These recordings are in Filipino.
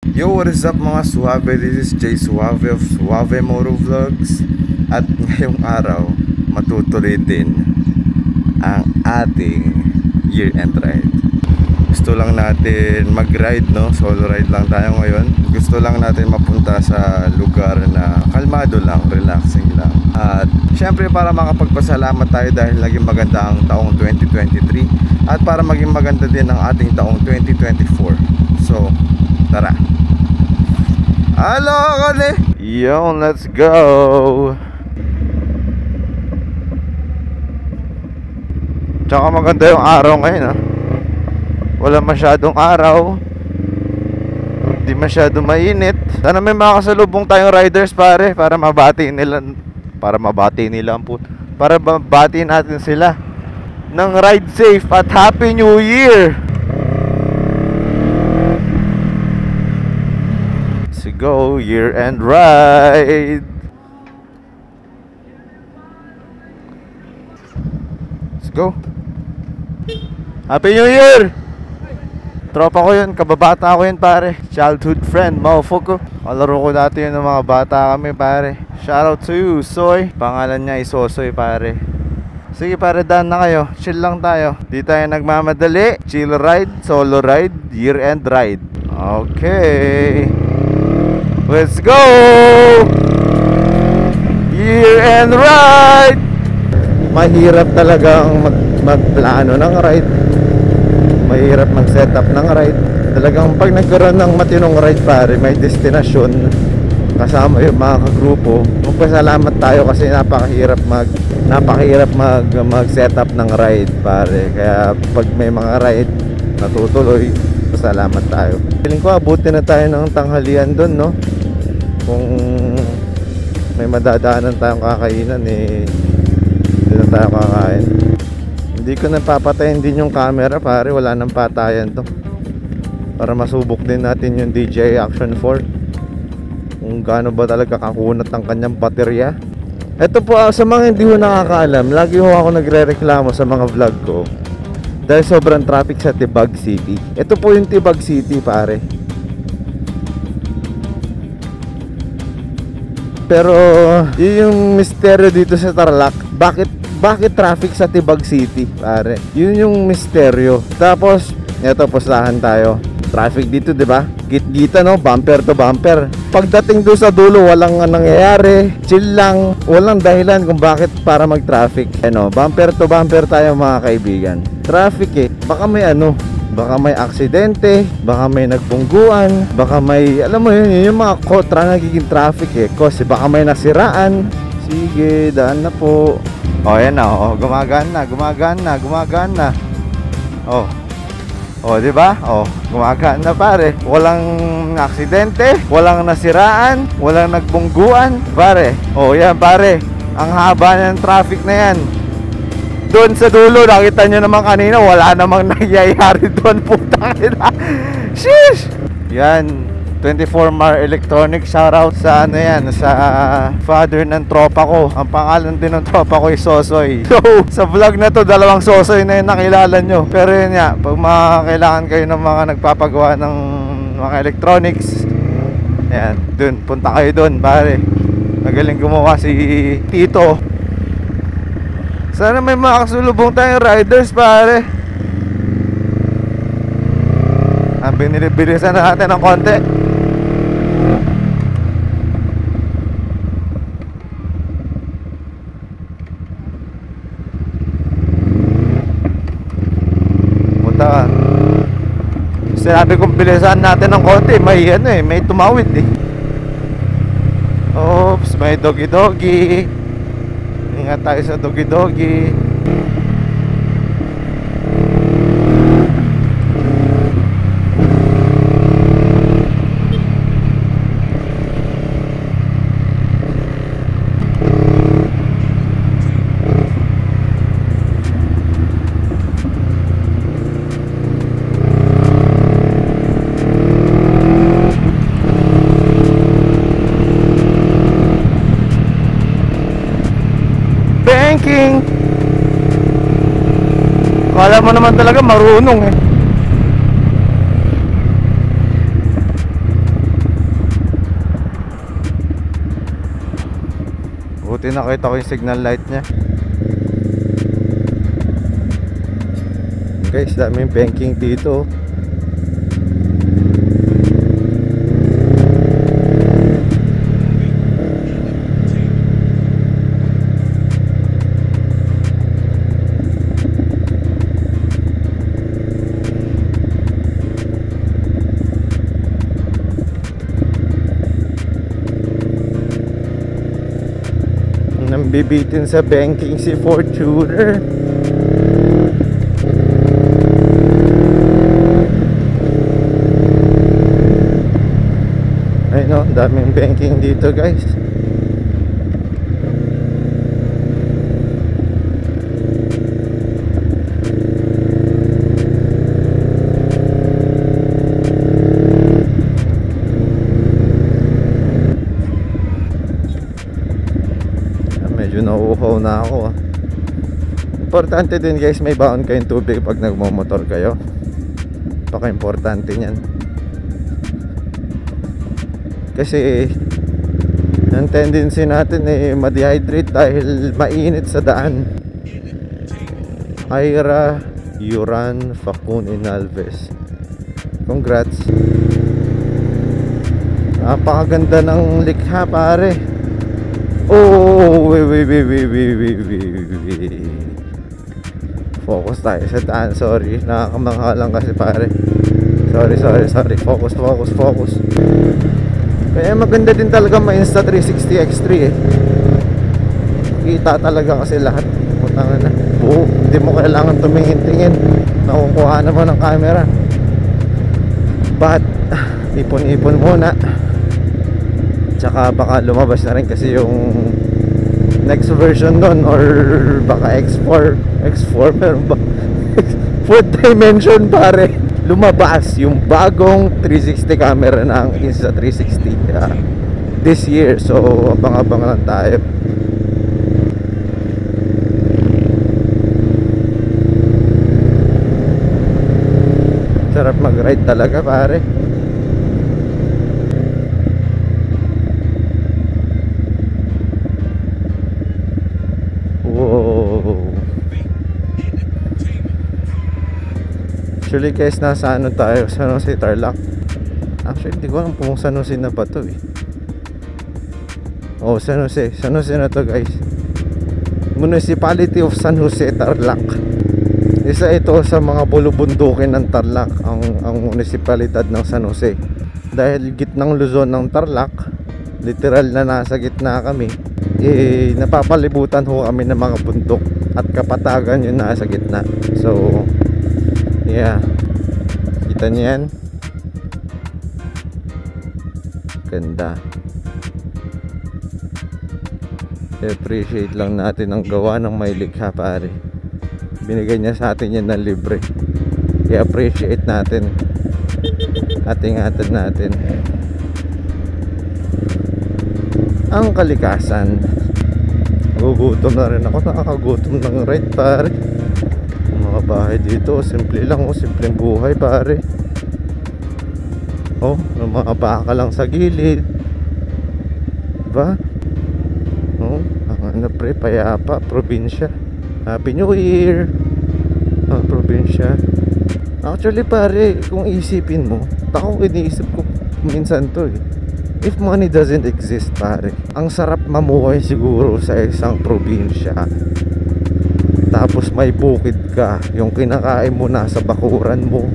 Yo, what is up mga Suave? This is Jay Suave of Suave Moto Vlogs. At ngayong araw, matutuloy din ang ating year-end ride. Gusto lang natin mag-ride, no? Solo ride lang tayo ngayon. Gusto lang natin mapunta sa lugar na kalmado lang, relaxing lang. At syempre para makapagpasalamat tayo dahil naging maganda ang taong 2023 at para maging maganda din ang ating taong 2024. So, tara! Hello, kone! Yo, let's go! Tsaka maganda yung araw ngayon, ha? Wala masyadong araw. Hindi masyadong mainit. Sana may makasalubong tayong riders, pare, para mabati nila para mabati natin sila ng ride safe at Happy New Year! Go year-end ride. Let's go. Happy New Year. Tropa ko yun, kababata ko yun, pare. Childhood friend, motherfucker. Kalaro ko dati yun ng mga bata kami, pare. Shoutout to you, Soy. Pangalan niya Isosoy, pare. Sige pare, daan na kayo. Chill lang tayo. Di tayo nagmamadali. Chill ride, solo ride, year-end ride. Okay, let's go! Year-end ride! Mahirap talagang magplano ng ride. Mahirap mag-setup ng ride. Talagang pag nagkaroon ng matinong ride, pare, may destinasyon kasama yung mga kagrupo. Magpasalamat tayo kasi napakahirap mag-setup ng ride, pare. Kaya pag may mga ride natutuloy, pasalamat tayo. Feeling ko abutin na tayo ng tanghalian doon, no? Kung may madadaanan tayong kakainan, hindi na tayo kakain. Hindi ko napapatayin din yung camera, pare. Wala nang patayan to. Para masubok din natin yung DJI Action 4 kung gaano ba talaga kakunat ang kanyang baterya. Ito po, sa mga hindi ho nakakaalam, lagi ho ako nagre-reklamo sa mga vlog ko dahil sobrang traffic sa Tibag City. Ito po yung Tibag City, pare. Pero yun yung misteryo dito sa Tarlac. Bakit traffic sa Tibag City, pare? Yun yung misteryo. Tapos eto, pustahan tayo. Traffic dito, 'di ba? Git-gita, no? Bumper to bumper. Pagdating doon sa dulo, walang nangyayari. Chill lang. Walang dahilan kung bakit para mag-traffic. Bumper to bumper tayo, mga kaibigan. Traffic baka may aksidente, baka may nagbungguan, baka may, alam mo yun yung mga kontra nagiging traffic kasi baka may nasiraan. Sige, daan na po. Yan na, gumagana. Di ba? Gumagana, pare. Walang aksidente, walang nasiraan, walang nagbungguan, pare. Yan, pare. Ang haba ng traffic na yan. Doon sa dulo, nakita nyo naman kanina, wala namang nangyayari doon, putang ina. Sheesh! Yan, 24 Mar Electronics. Shoutout sa sa father ng tropa ko. Ang pangalan din ng tropa ko ay Sosoy. So, sa vlog na to, dalawang Sosoy na yung nakilala nyo. Pero yun nga, pag makakailangan kayo ng mga nagpapagawa ng mga electronics, yan, dun, punta kayo dun, pare. Magaling gumawa si Tito. Sana may makasulubong tayong riders, pare. Binilibilisan na natin ng konti. Punta ka. Sinabi kong bilisan natin ng konti, may tumawid Oops, may doggy. Ingat tayo sa doggy. Banking. Kala mo naman talaga marunong Buti nakita ko yung signal light niya. Guys, daming banking dito. Nambibitin sa banking si Fortuner. Ay no, daming banking dito guys. Medyo nauuhaw na ako. Importante din guys, may baon kayong tubig pag nagmamotor kayo. Paka-importante niyan. Kasi ang tendency natin ma-dehydrate dahil mainit sa daan. Ira Yuran Facun Inalves, congrats. Napakaganda ng likha pare. Oh, wait. Focus tayo sa daan. Sorry, nakakamangha lang kasi pare. Sorry. Focus. Kaya maganda din talaga ma-Insta 360 X3 eh. Kita talaga kasi lahat. Putangan na. Buo, hindi mo kailangan tumingin-tingin. Nakukuha naman ng camera. But ipon-ipon muna. Tsaka baka lumabas na rin kasi yung next version nun, or baka X4 meron ba? 4th dimension pare, lumabas yung bagong 360 camera ng Insta360 this year. So abang-abang lang tayo. Sarap mag-ride talaga pare. Actually guys, nasa ano tayo? San Jose, Tarlac. Actually, hindi ko alam kung San Jose na ba to eh. Oh, San Jose na to guys. Municipality of San Jose, Tarlac. Isa ito sa mga bulubundukin ng Tarlac, ang munisipalidad ng San Jose. Dahil gitnang Luzon ng Tarlac, literal na nasa gitna kami, napapalibutan ho kami ng mga bundok at kapatagan yung nasa gitna. So yeah, kita niyo yan, ganda. I-appreciate lang natin ang gawa ng may likha pare. Binigay niya sa atin yan ng libre. I-appreciate natin at ingatan natin ang kalikasan. Gugutom na rin ako, nakakagutom ng ride pare. Mga bahay dito, simple lang oh, simpleng buhay pare. Oh, ng mga baka lang sa gilid. Diba? Oh, ang ano pre, payapa, probinsya. Happy New Year. Oh, probinsya. Actually pare, kung isipin mo, ako iniisip ko minsan to eh. If money doesn't exist pare, ang sarap mamuhay siguro sa isang probinsya. Tapos may bukid ka, yung kinakain mo nasa bakuran mo,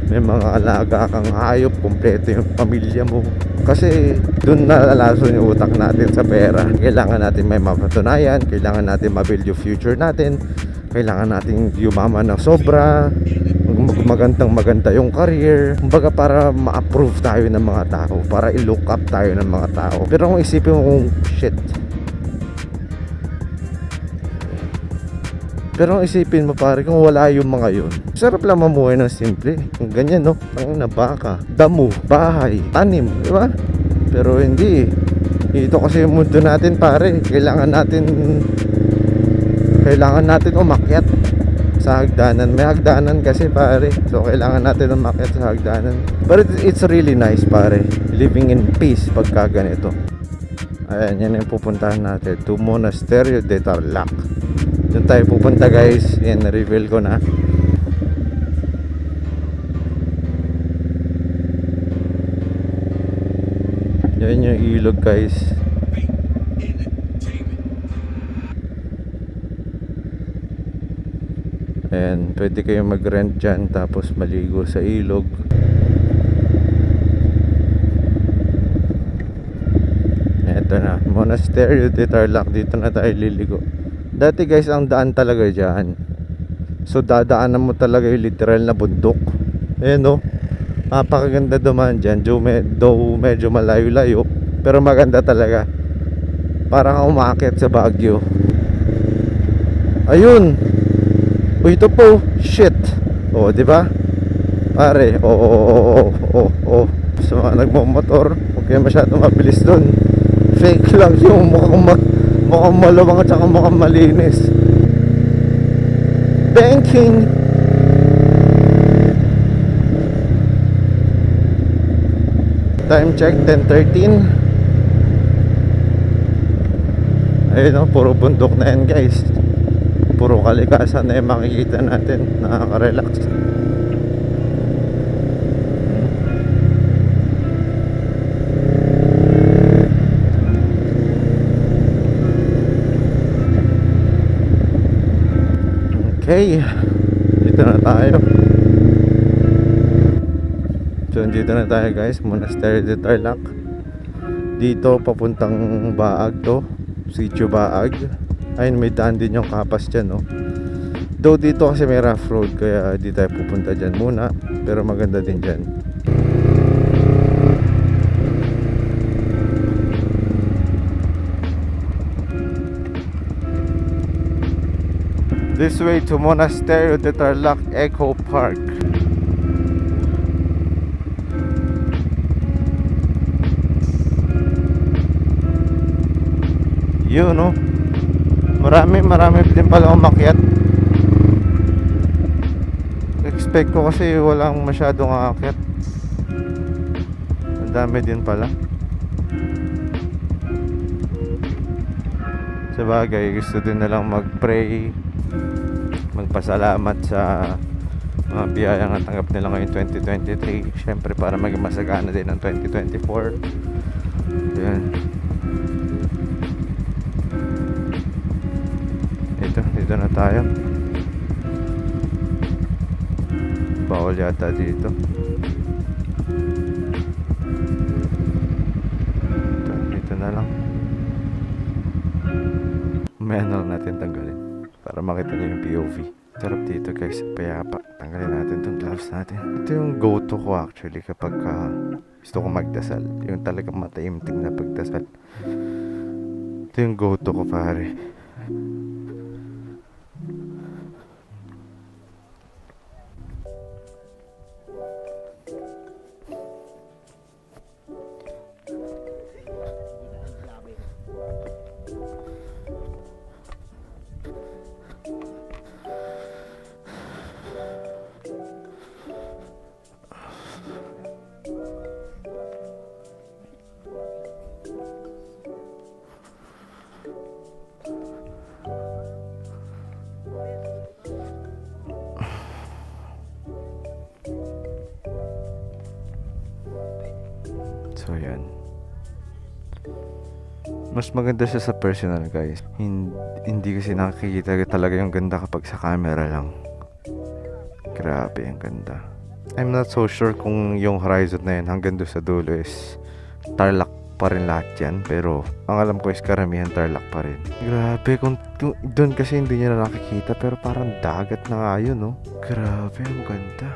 may mga alaga kang hayop, kumpleto yung pamilya mo. Kasi dun nalalason yung utak natin sa pera. Kailangan natin may mapatunayan, kailangan natin mabuild yung future natin, kailangan natin yumaman ng sobra, maganda yung career. Kumbaga para ma-approve tayo ng mga tao, para i-look up tayo ng mga tao. Pero kung isipin mo kung shit, pero kung isipin mo pare, kung wala yung mga yun, sarap lang mamuhay ng simple. Kung ganyan no, ang na baka, damo, bahay, tanim, di ba? Pero hindi. Ito kasi yung mundo natin pare. Kailangan natin umakyat sa hagdanan. May hagdanan kasi pare. So kailangan natin umakyat sa hagdanan. But it's really nice pare, living in peace pagka ganito. Ayan, yan yung pupuntahan natin, to Monasterio de Tarlac. Doon tayo pupunta guys. Yan, na-reveal ko na. Yan yung ilog guys. Ayan, pwede kayo mag-rent dyan tapos maligo sa ilog. Eto na, Monasterio de Tarlac. Dito na tayo liligo. Dati guys, ang daan talaga dyan, so dadaanan mo talaga yung literal na bundok. Ayan o, napakaganda dumaan dyan. Though medyo malayo-layo, pero maganda talaga. Parang umaakit sa Baguio. Ayun. O ito po, shit. O, di ba? Pare, sa mga nagmamotor, huwag kayo masyadong mabilis dun. Fake lang yung mukhang maluwang at saka mukhang malinis. Banking. Time check 10:13. Ayun o, puro bundok na yan guys. Puro kalikasan na yung makikita natin. Nakaka-relax. Okay, dito na tayo. So dito na tayo guys, Monasterio de Tarlac. Dito papuntang Baag to, Sitio Baag. Ayun, may daan din yung Kapas dyan, no? Though dito kasi may rough road, kaya di tayo pupunta dyan muna. Pero maganda din dyan. This way to Monasterio de Tarlac Eco Park. Yun, no? Marami din pala umakyat. Expect ko kasi walang masyadong aakyat. Ang dami din pala. Sabagay, gusto din nalang mag-pray, magpasalamat sa mga biyayang natanggap nila ngayong 2023. Siyempre para maging masagana din ang 2024. Yan. Dito na tayo. Bawal yata dito. Dito na lang. May ano natin tanggalin para makita niyo yung POV. Sarap dito guys, payapa. Tanggalin natin itong gloves natin. Ito yung go-to ko actually kapag gusto ko magdasal. Yung talagang mataimtim na pagdasal. Ito yung go-to ko pare. So yan. Mas maganda siya sa personal guys. Hindi kasi nakikita talaga yung ganda kapag sa camera lang. Grabe ang ganda. I'm not so sure kung yung horizon na yan hanggang doon sa dulo is Tarlac pa rin lahat yan. Pero ang alam ko is karamihan Tarlac pa rin. Grabe, kung doon kasi hindi nyo na nakikita, pero parang dagat na nga yun, no? Grabe, ang ganda.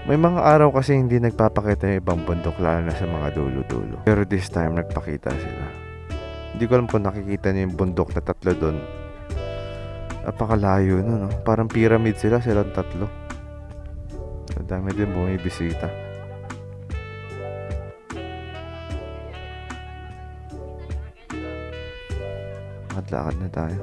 May mga araw kasi hindi nagpapakita yung ibang bundok, lalo na sa mga dulo-dulo. Pero this time nagpakita sila. Hindi ko alam kung nakikita niyo yung bundok na tatlo doon. Napakalayo no? Parang pyramid silang tatlo. Ang dami din bumibisita. Lakad na tayo.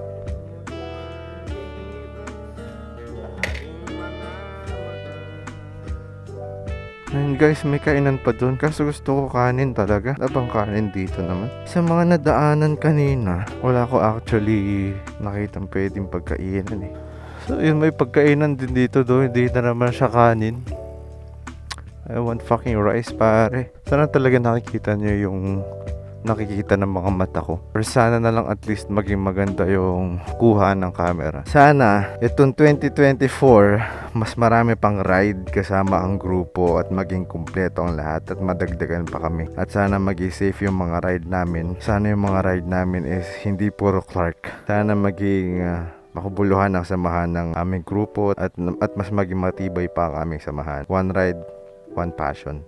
Ayun guys, may kainan pa dun. Kaso gusto ko kanin talaga. Abang kanin dito naman. Sa mga nadaanan kanina, wala ko actually nakitang pwedeng pagkainan eh. So yun, may pagkainan din dito do. Hindi na naman siya kanin. I want fucking rice pare. Sana talaga nakikita nyo yung nakikita ng mga mata ko. Or sana na lang at least maging maganda yung kuha ng camera. Sana itong 2024 mas marami pang ride kasama ang grupo at maging kumpleto ang lahat at madagdagan pa kami. At sana maging safe yung mga ride namin. Sana yung mga ride namin is hindi puro Clark. Sana maging makubuluhan ang samahan ng aming grupo at mas maging matibay pa ang aming samahan. One ride, one passion.